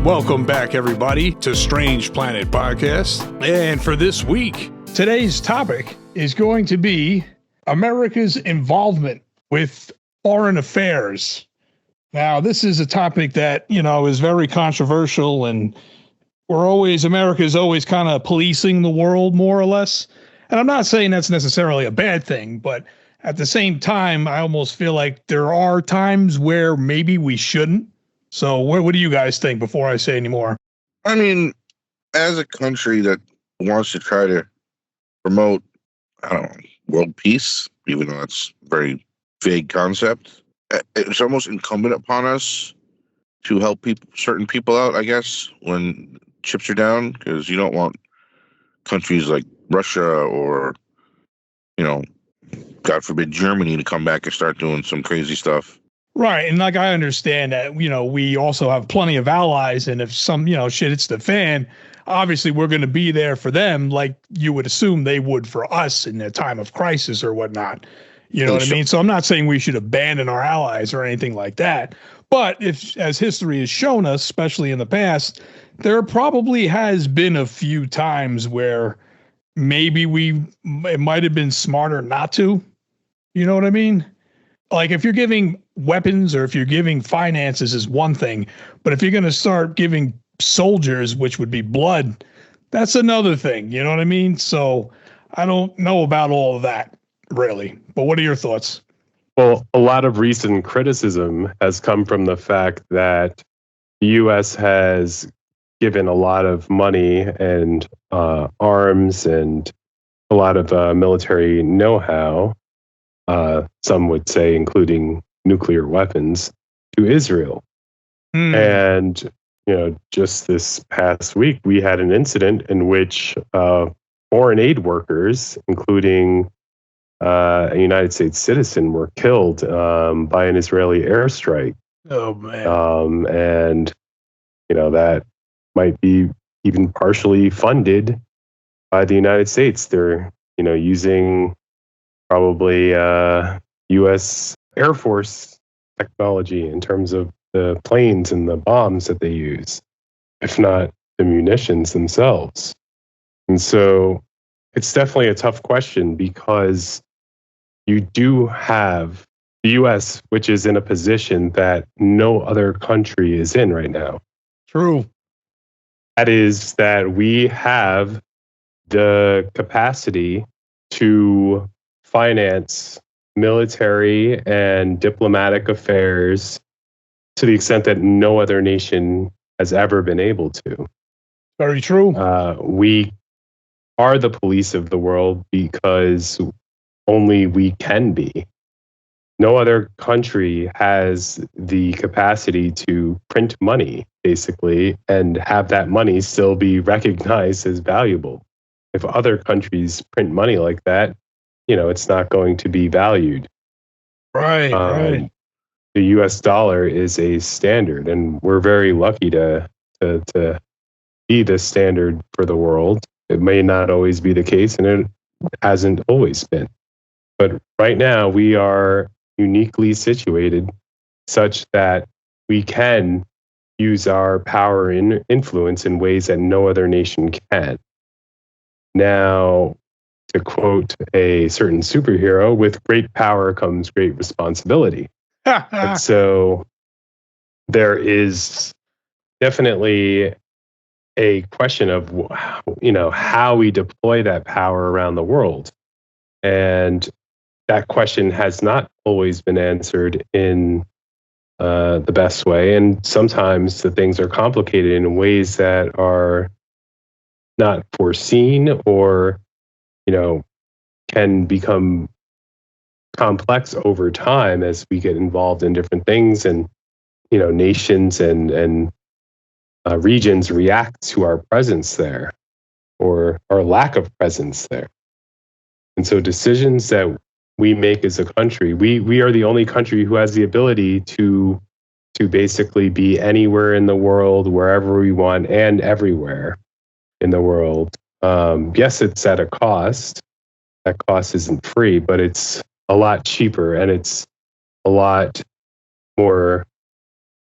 Welcome back, everybody, to Strange Planet Podcast. And for this week, today's topic is going to be America's involvement with foreign affairs. Now, this is a topic that, is very controversial, and America is always kind of policing the world, more or less. And I'm not saying that's necessarily a bad thing, but at the same time, I almost feel like there are times where maybe we shouldn't. So what do you guys think before I say any more? I mean, as a country that wants to try to promote, world peace, even though that's a very vague concept, it's almost incumbent upon us to help certain people out, I guess, when chips are down, because you don't want countries like Russia or, God forbid, Germany to come back and start doing some crazy stuff. Right. And I understand that, we also have plenty of allies. And if some, shit hits the fan, obviously we're going to be there for them like you would assume they would for us in a time of crisis or whatnot. You know what I mean? So I'm not saying we should abandon our allies or anything like that. But as history has shown us, especially in the past, there probably has been a few times where maybe it might have been smarter not to. You know what I mean? Like if you're giving weapons or if you're giving finances is one thing, but if you're going to start giving soldiers, which would be blood, that's another thing. You know what I mean? So I don't know about all of that really, but what are your thoughts? Well, a lot of recent criticism has come from the fact that the U.S. has given a lot of money and arms and a lot of military know-how, some would say including nuclear weapons, to Israel. And, just this past week, we had an incident in which foreign aid workers, including a United States citizen, were killed by an Israeli airstrike. Oh, man. And, that might be even partially funded by the United States. They're, using probably U.S. Air Force technology in terms of the planes and the bombs that they use, if not the munitions themselves. And so it's definitely a tough question because you do have the U.S., which is in a position that no other country is in right now. True. That is that we have the capacity to finance military and diplomatic affairs to the extent that no other nation has ever been able to. Very true. We are the police of the world because only we can be. No other country has the capacity to print money, basically, and have that money still be recognized as valuable. If other countries print money like that, it's not going to be valued. Right, right. The U.S. dollar is a standard, and we're very lucky to be the standard for the world. It may not always be the case, and it hasn't always been. But right now, we are uniquely situated such that we can use our power and influence in ways that no other nation can. Now, to quote a certain superhero, with great power comes great responsibility. And so there is definitely a question of, how we deploy that power around the world. And that question has not always been answered in the best way. And sometimes the things are complicated in ways that are not foreseen or, can become complex over time as we get involved in different things and, nations and regions react to our presence there or our lack of presence there. And so decisions that we make as a country, we are the only country who has the ability to basically be anywhere in the world, wherever we want, and everywhere in the world. Yes, it's at a cost. That cost isn't free, but it's a lot cheaper and it's a lot more,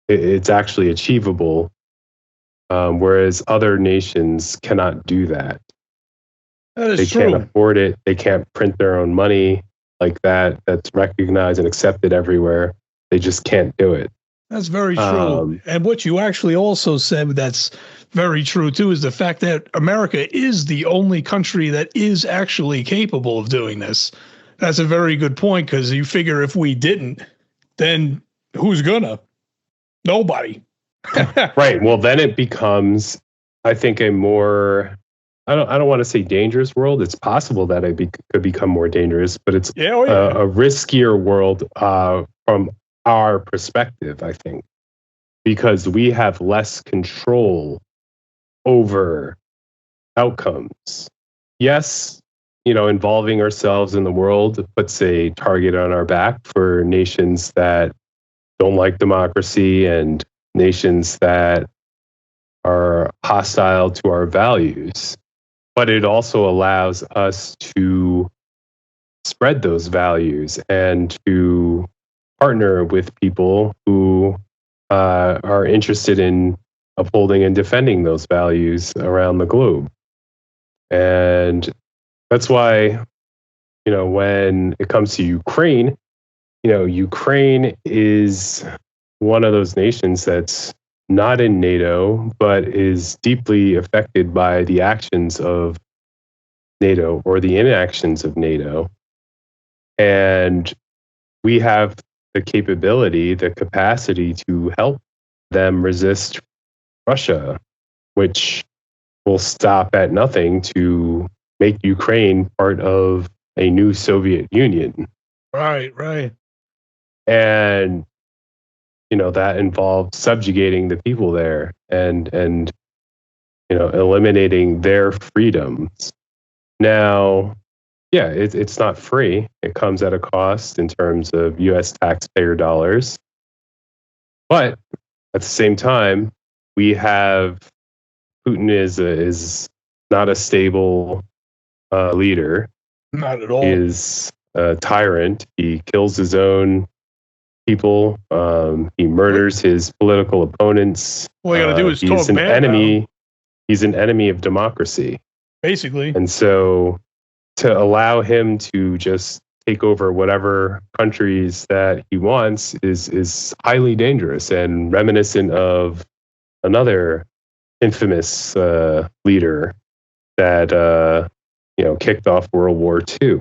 it's actually achievable whereas other nations cannot do that. That is They true. can't afford it. They can't print their own money like that. That's recognized and accepted everywhere. They just can't do it. That's very true. And what you actually also said that's very true too is the fact that America is the only country that is actually capable of doing this. That's a very good point, because you figure if we didn't, then who's gonna? Nobody. Right. Well, then it becomes, I think, a more, I don't want to say dangerous world. It's possible that it could become more dangerous, but it's a riskier world from our perspective, I think, because we have less control over outcomes. Yes, involving ourselves in the world puts a target on our back for nations that don't like democracy and nations that are hostile to our values. But it also allows us to spread those values and to partner with people who are interested in upholding and defending those values around the globe. And that's why, when it comes to Ukraine, Ukraine is one of those nations that's not in NATO, but is deeply affected by the actions of NATO or the inactions of NATO. And we have the capability, the capacity to help them resist Russia, which will stop at nothing to make Ukraine part of a new Soviet Union. Right, right. And that involved subjugating the people there and eliminating their freedoms. Now, yeah, it's not free. It comes at a cost in terms of U.S. taxpayer dollars. But at the same time, we have Putin is not a stable leader. Not at all. He is a tyrant. He kills his own people. He murders his political opponents. All you got to do is he's talk an bad enemy. about him. He's an enemy of democracy, basically. And so, to allow him to just take over whatever countries that he wants is highly dangerous and reminiscent of another infamous leader that kicked off World War II.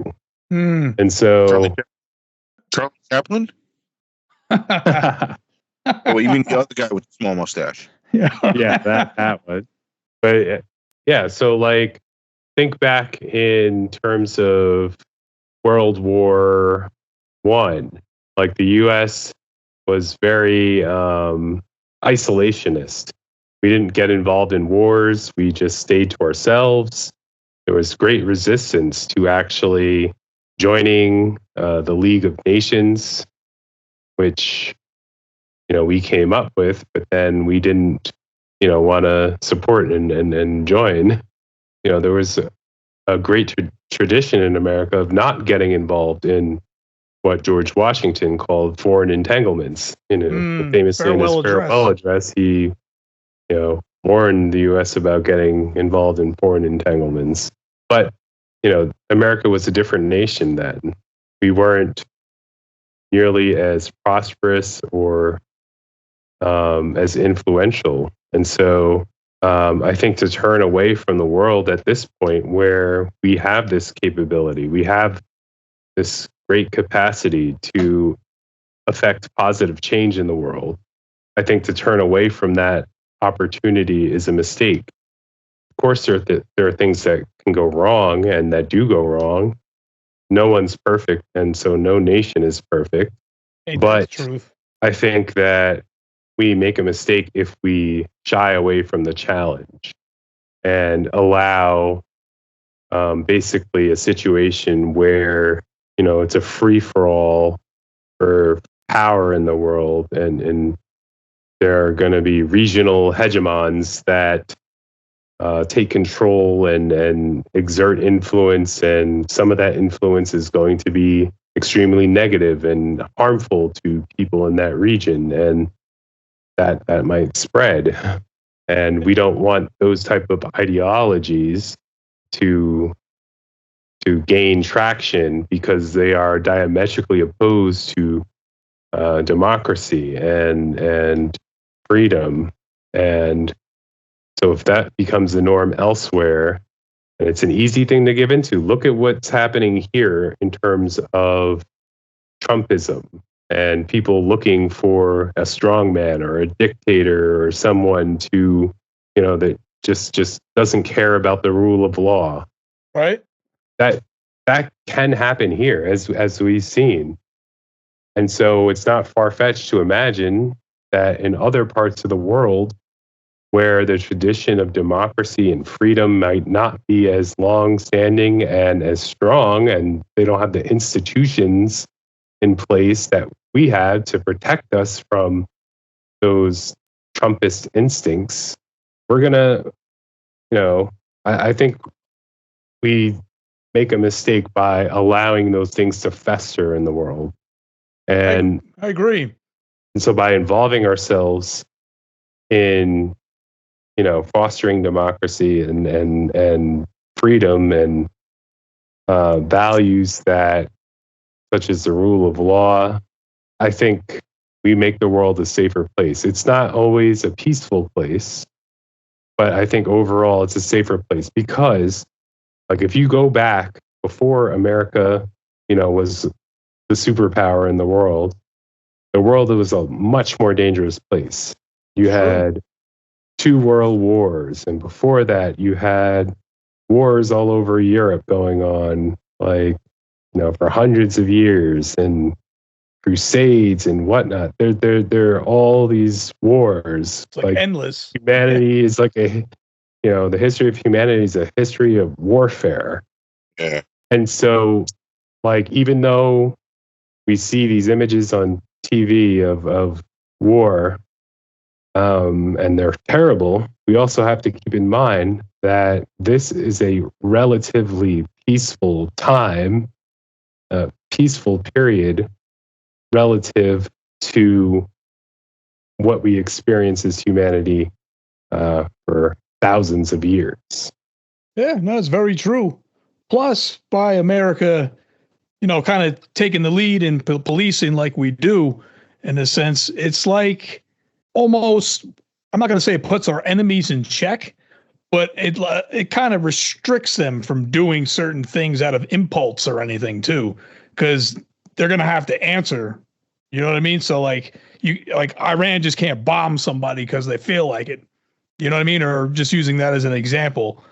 And so, Charlie Chaplin. Oh, you mean the other guy with the small mustache? Yeah, that was. But yeah, so think back in terms of World War I. The U.S. was very isolationist. We didn't get involved in wars. We just stayed to ourselves. There was great resistance to actually joining the League of Nations, which we came up with, but then we didn't want to support and join. There was a great tradition in America of not getting involved in what George Washington called foreign entanglements. Famously in his farewell address, he warned the U.S. about getting involved in foreign entanglements. But America was a different nation then. We weren't nearly as prosperous or as influential. And so I think to turn away from the world at this point where we have this capability, we have this great capacity to affect positive change in the world, I think to turn away from that opportunity is a mistake. Of course, there are things that can go wrong and that do go wrong. No one's perfect, and so no nation is perfect. But truth. I think that we make a mistake if we shy away from the challenge and allow basically a situation where, it's a free-for-all for power in the world, and there are going to be regional hegemons that take control and exert influence, and some of that influence is going to be extremely negative and harmful to people in that region, and that might spread. And we don't want those type of ideologies to gain traction because they are diametrically opposed to democracy and freedom. And so if that becomes the norm elsewhere, and it's an easy thing to give into, look at what's happening here in terms of Trumpism and people looking for a strongman or a dictator or someone to, that just doesn't care about the rule of law. Right. That can happen here as we've seen. And so it's not far-fetched to imagine that in other parts of the world where the tradition of democracy and freedom might not be as long-standing and as strong, and they don't have the institutions in place that we have to protect us from those Trumpist instincts, we're going to, I think we make a mistake by allowing those things to fester in the world. And I agree. And so by involving ourselves in, fostering democracy and freedom and values that, such as the rule of law, I think we make the world a safer place. It's not always a peaceful place, but I think overall it's a safer place because, like, if you go back before America, was the superpower in the world was a much more dangerous place. You had 2 world wars, and before that you had wars all over Europe going on, for hundreds of years, and crusades and whatnot. There are all these wars. It's like endless. Humanity is like the history of humanity is a history of warfare. Yeah. And so, even though we see these images on TV of war, and they're terrible, we also have to keep in mind that this is a relatively peaceful time, a peaceful period relative to what we experience as humanity for thousands of years. Yeah, no, it's very true. Plus, by America, kind of taking the lead in policing like we do, in a sense, it's like almost, I'm not going to say it puts our enemies in check, but it kind of restricts them from doing certain things out of impulse or anything too, because they're going to have to answer. You know what I mean? So like Iran just can't bomb somebody because they feel like it. You know what I mean? Or just using that as an example.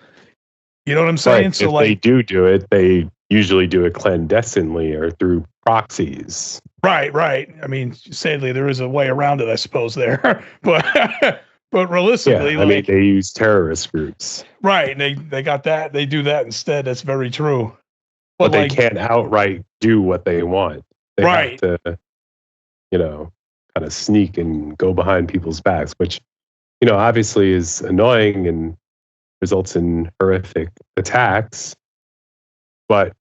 You know what I'm saying? Right. So if they do it, they usually do it clandestinely or through proxies. Right. I mean, sadly, there is a way around it, I suppose, there. but realistically, they use terrorist groups. Right. They got that. They do that instead. That's very true. But they can't outright do what they want. They have to, kind of sneak and go behind people's backs, which, obviously is annoying and results in horrific attacks. But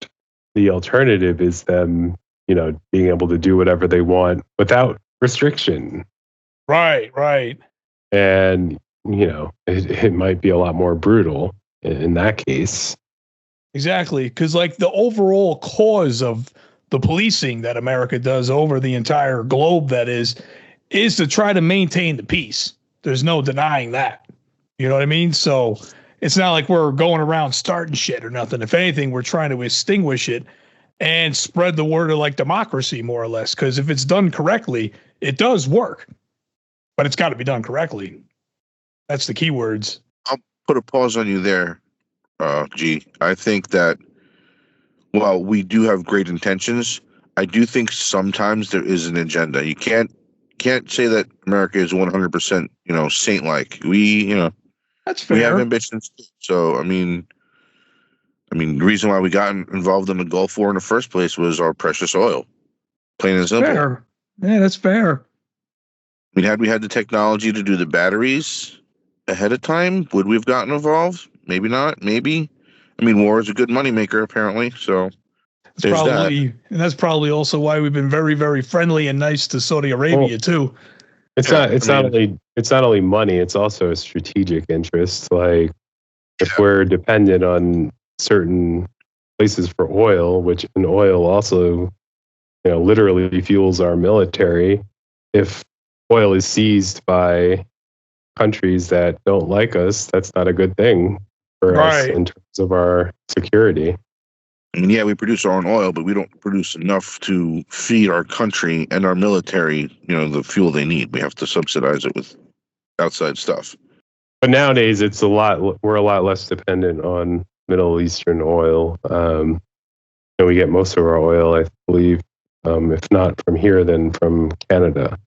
the alternative is them, being able to do whatever they want without restriction. Right. And, it might be a lot more brutal in that case. Exactly. Because, the overall cause of the policing that America does over the entire globe, that is to try to maintain the peace. There's no denying that. You know what I mean? So it's not like we're going around starting shit or nothing. If anything, we're trying to extinguish it and spread the word of democracy, more or less. Because if it's done correctly, it does work. But it's got to be done correctly. That's the key words. I'll put a pause on you there, G. I think that while we do have great intentions, I do think sometimes there is an agenda. You can't say that America is 100%, saint-like. That's fair. We have ambitions. So, I mean, the reason why we got involved in the Gulf War in the first place was our precious oil. Plain and simple. Fair. Yeah, that's fair. Had we had the technology to do the batteries ahead of time, would we have gotten involved? Maybe not. Maybe. War is a good moneymaker, apparently. So and that's probably also why we've been very, very friendly and nice to Saudi Arabia too. It's Yeah, not. It's not only. It's not only money. It's also a strategic interest. Like if we're dependent on certain places for oil, which and oil also, literally fuels our military. If oil is seized by countries that don't like us, that's not a good thing for us Right. in terms of our security. I mean, yeah, we produce our own oil, but we don't produce enough to feed our country and our military, the fuel they need. We have to subsidize it with outside stuff. But nowadays, it's a lot. We're a lot less dependent on Middle Eastern oil. And we get most of our oil, I believe, if not from here, then from Canada.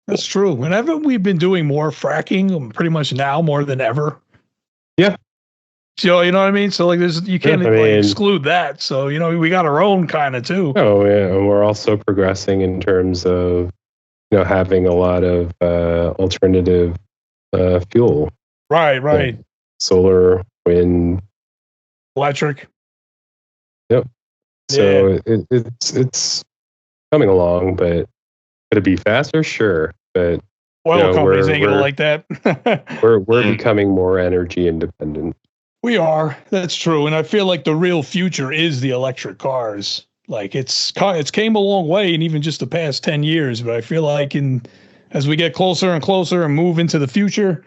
That's true. And haven't we been doing more fracking pretty much now more than ever? Yeah. So, you know what I mean? So, like, you can't exclude that. So, we got our own kind of too. Oh, yeah. And we're also progressing in terms of, having a lot of alternative fuel. Right. Solar, wind, electric. Yep. So it's coming along, but could it be faster? Sure, but oil companies ain't gonna like that. we're becoming more energy independent. We are. That's true, and I feel like the real future is the electric cars. Like it's came a long way in even just the past 10 years, but I feel like as we get closer and closer and move into the future,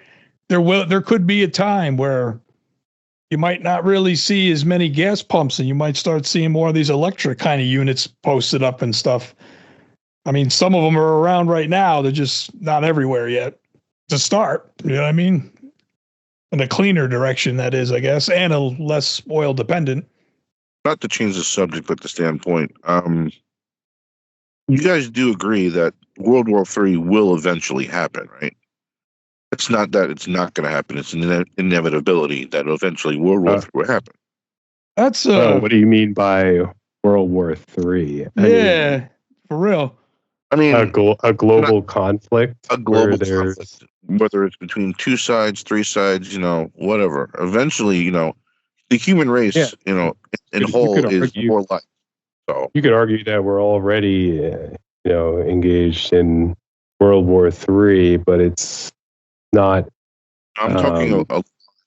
there could be a time where you might not really see as many gas pumps and you might start seeing more of these electric kind of units posted up and stuff. I mean, some of them are around right now. They're just not everywhere yet to start. You know what I mean? In a cleaner direction, that is, I guess, and a less oil dependent. Not to change the subject, but the standpoint. You guys do agree that World War III will eventually happen, right? It's not that it's not going to happen. It's an inevitability that eventually World War III will happen. That's what do you mean by World War III? For real. I mean, a global conflict. A global conflict, whether it's between two sides, three sides, whatever. Eventually, the human race, in whole is more like. So you could argue that we're already, engaged in World War III, but it's not. I'm talking a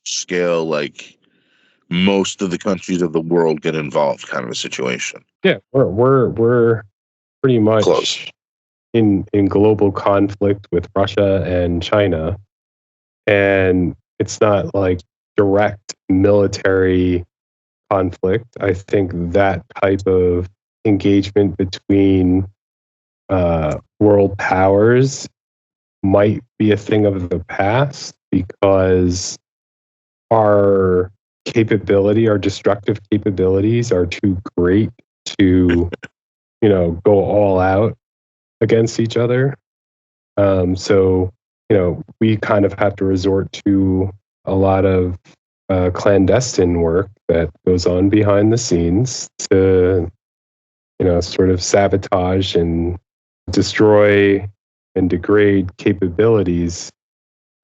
scale, like most of the countries of the world get involved, kind of a situation. Yeah, we're pretty much close in global conflict with Russia and China, and it's not like direct military conflict. I think that type of engagement between world powers might be a thing of the past because our destructive capabilities are too great to, go all out against each other. So, we kind of have to resort to a lot of clandestine work that goes on behind the scenes to, sort of sabotage and destroy and degrade capabilities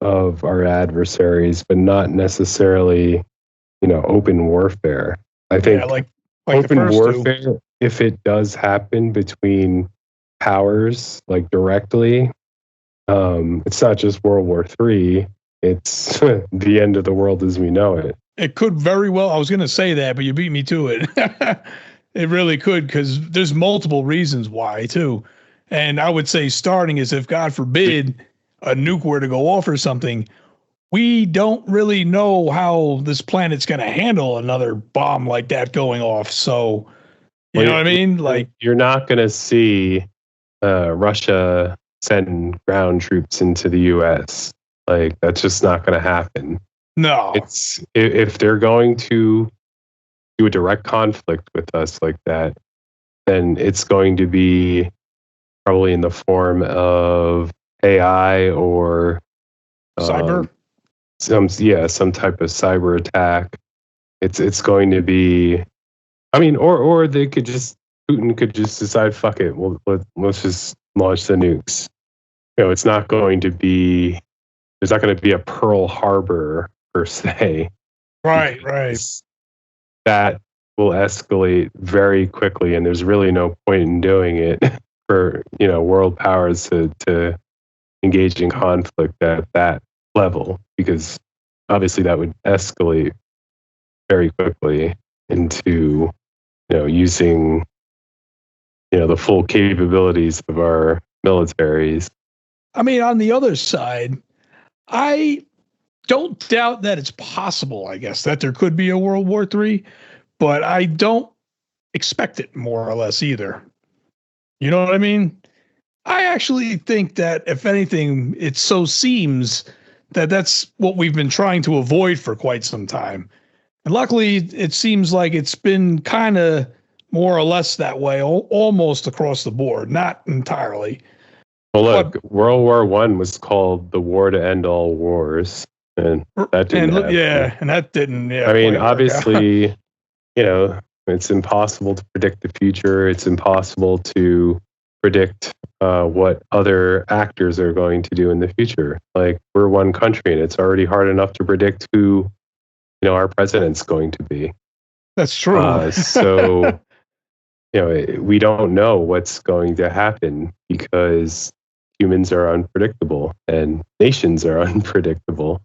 of our adversaries, but not necessarily, open warfare. I think like open warfare, if it does happen between powers, like directly, it's not just World War III. It's the end of the world as we know it. It could very well. I was going to say that, but you beat me to it. It really could, because there's multiple reasons why, too. And I would say starting is if, God forbid, a nuke were to go off or something, we don't really know how this planet's going to handle another bomb like that going off. So, you know what I mean? Like, you're not going to see Russia send ground troops into the U.S. Like, that's just not going to happen. No. It's if they're going to do a direct conflict with us like that, then it's going to be probably in the form of AI or cyber. Some type of cyber attack. It's going to be, or they could Putin could just decide, fuck it, let's just launch the nukes. It's not going to be, there's not going to be a Pearl Harbor per se. Right. That will escalate very quickly, and there's really no point in doing it for world powers to engage in conflict at that level, because obviously that would escalate very quickly into, using, the full capabilities of our militaries. I mean, on the other side, I don't doubt that it's possible, I guess, that there could be a World War III, but I don't expect it more or less either. You know what I mean? I actually think that, if anything, it so seems that that's what we've been trying to avoid for quite some time. And luckily, it seems like it's been kind of more or less that way, almost across the board, not entirely. Well, look, World War One was called the war to end all wars, and that didn't happen. Yeah, and that didn't. Yeah, I mean, obviously, it's impossible to predict the future. It's impossible to predict what other actors are going to do in the future. Like, we're one country, and it's already hard enough to predict who, our president's going to be. That's true. So, we don't know what's going to happen because humans are unpredictable and nations are unpredictable.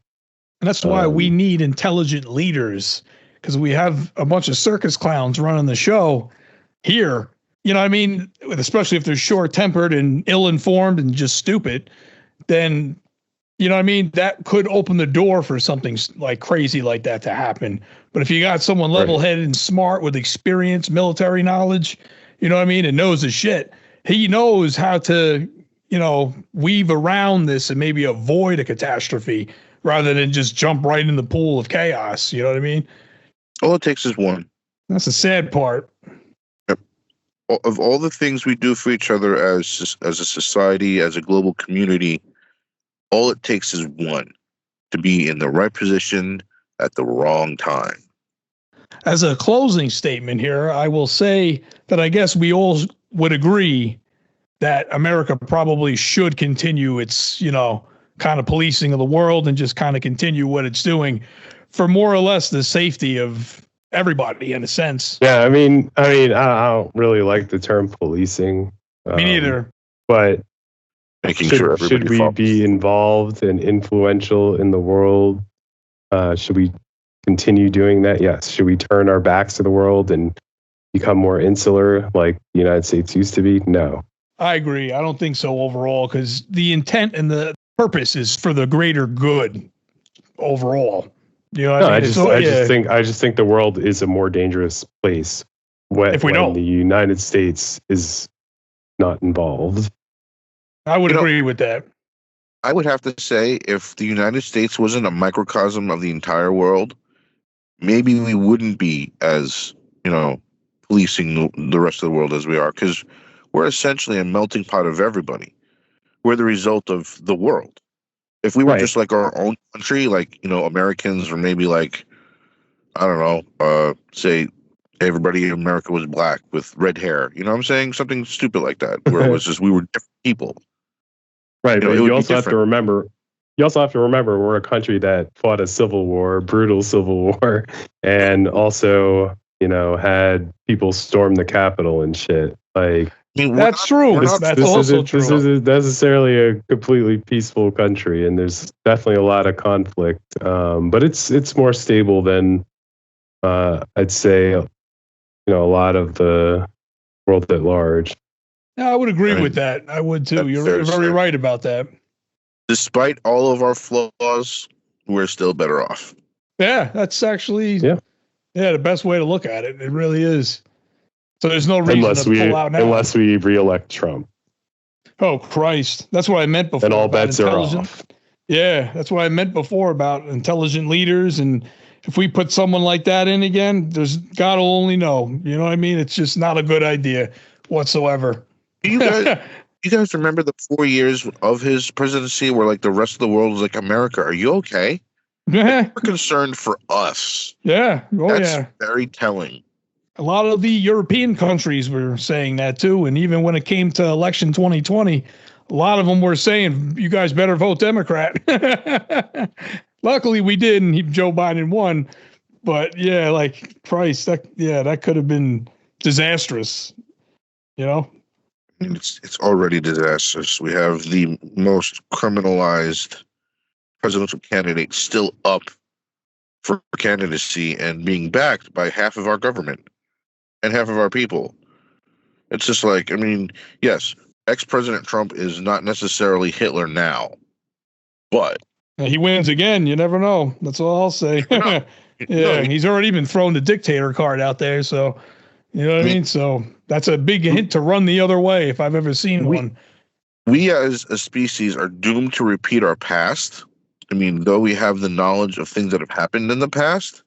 And that's why we need intelligent leaders, because we have a bunch of circus clowns running the show here. You know what I mean? Especially if they're short-tempered and ill-informed and just stupid, then, you know what I mean? That could open the door for something like crazy like that to happen. But if you got someone level-headed and smart with experience, military knowledge, you know what I mean, and knows his shit, he knows how to, weave around this and maybe avoid a catastrophe rather than just jump right in the pool of chaos. You know what I mean? All it takes is one. That's the sad part. Of all the things we do for each other as a society, as a global community, all it takes is one, to be in the right position at the wrong time. As a closing statement here, I will say that I guess we all would agree that America probably should continue its, kind of policing of the world and just kind of continue what it's doing for more or less the safety of everybody, in a sense. Yeah, I mean, I don't really like the term policing. Me neither. But making sure should we be involved and influential in the world? Should we continue doing that? Yes. Should we turn our backs to the world and become more insular like the United States used to be? No. I agree. I don't think so overall, because the intent and the purpose is for the greater good overall. You know what I mean? I just think the world is a more dangerous place when the United States is not involved. I would agree with that. I would have to say, if the United States wasn't a microcosm of the entire world, maybe we wouldn't be as, policing the rest of the world as we are, because we're essentially a melting pot of everybody. We're the result of the world. If we were just like our own country, like, Americans, or maybe like, I don't know, say everybody in America was black with red hair, you know what I'm saying? Something stupid like that, where it was just, we were different people. Right, but you also have to remember, we're a country that fought a brutal civil war, and also, had people storm the Capitol and shit. Like, that's true. That's also true. This isn't necessarily a completely peaceful country, and there's definitely a lot of conflict. But it's more stable than I'd say, a lot of the world at large. Yeah, I would agree with that. I would too. You're very right about that. Despite all of our flaws, we're still better off. Yeah, that's actually the best way to look at it. It really is. So there's no reason to pull out now. Unless we re-elect Trump. Oh, Christ. That's what I meant before. And all bets are off. Yeah, that's what I meant before about intelligent leaders. And if we put someone like that in again, God will only know. You know what I mean? It's just not a good idea whatsoever. You guys remember the 4 years of his presidency where, like, the rest of the world was like, America, are you okay? We're concerned for us. Yeah. That's very telling. A lot of the European countries were saying that too. And even when it came to election 2020, a lot of them were saying, you guys better vote Democrat. Luckily we did, and Joe Biden won. But yeah, like, Christ, that could have been disastrous, mean, it's already disastrous. We have the most criminalized presidential candidate still up for candidacy and being backed by half of our government and half of our people. It's just like, I mean, yes, ex-President Trump is not necessarily Hitler now, but He wins again. You never know. That's all I'll say. Yeah, he's already been thrown the dictator card out there. So, you know what I mean? So that's a big hint to run the other way if I've ever seen one. We as a species are doomed to repeat our past. I mean, though we have the knowledge of things that have happened in the past,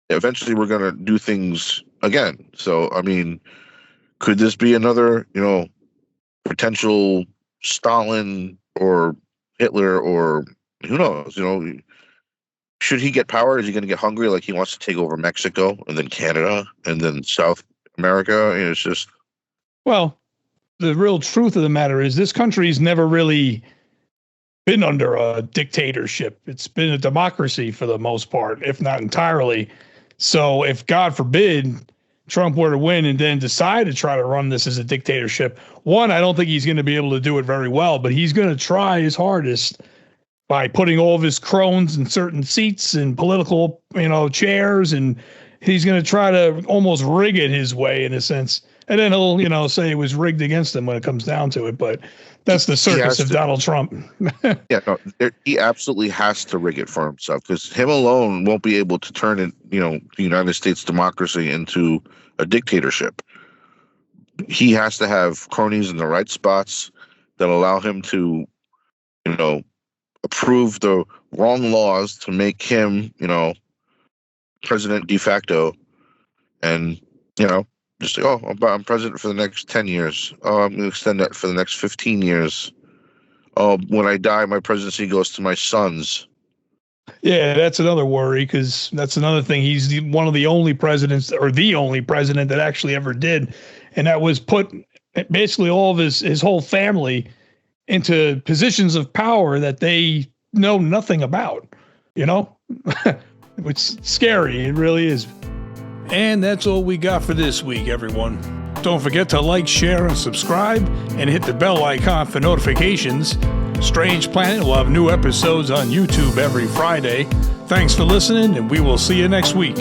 eventually we're going to do things again. So, I mean, could this be another, potential Stalin or Hitler, or who knows, should he get power? Is he going to get hungry like he wants to take over Mexico and then Canada and then South America? It's just. Well, the real truth of the matter is this country's never really been under a dictatorship. It's been a democracy for the most part, if not entirely. So if, God forbid, Trump were to win and then decide to try to run this as a dictatorship, one, I don't think he's going to be able to do it very well, but he's going to try his hardest by putting all of his crones in certain seats and political, chairs, and he's going to try to almost rig it his way in a sense. And then he'll, say it was rigged against him when it comes down to it. But that's the circus of Donald Trump. He absolutely has to rig it for himself, because him alone won't be able to turn it, the United States democracy into a dictatorship. He has to have cronies in the right spots that allow him to, approve the wrong laws to make him, president de facto, and, just like, I'm president for the next 10 years. Oh, I'm going to extend that for the next 15 years. Oh, when I die, my presidency goes to my sons. Yeah, that's another worry, because that's another thing. He's one of the only presidents, or the only president that actually ever did. And that was put basically all of his whole family into positions of power that they know nothing about, It's scary. It really is. And that's all we got for this week, everyone. Don't forget to like, share, and subscribe, and hit the bell icon for notifications. Strange Planet will have new episodes on YouTube every Friday. Thanks for listening, and we will see you next week.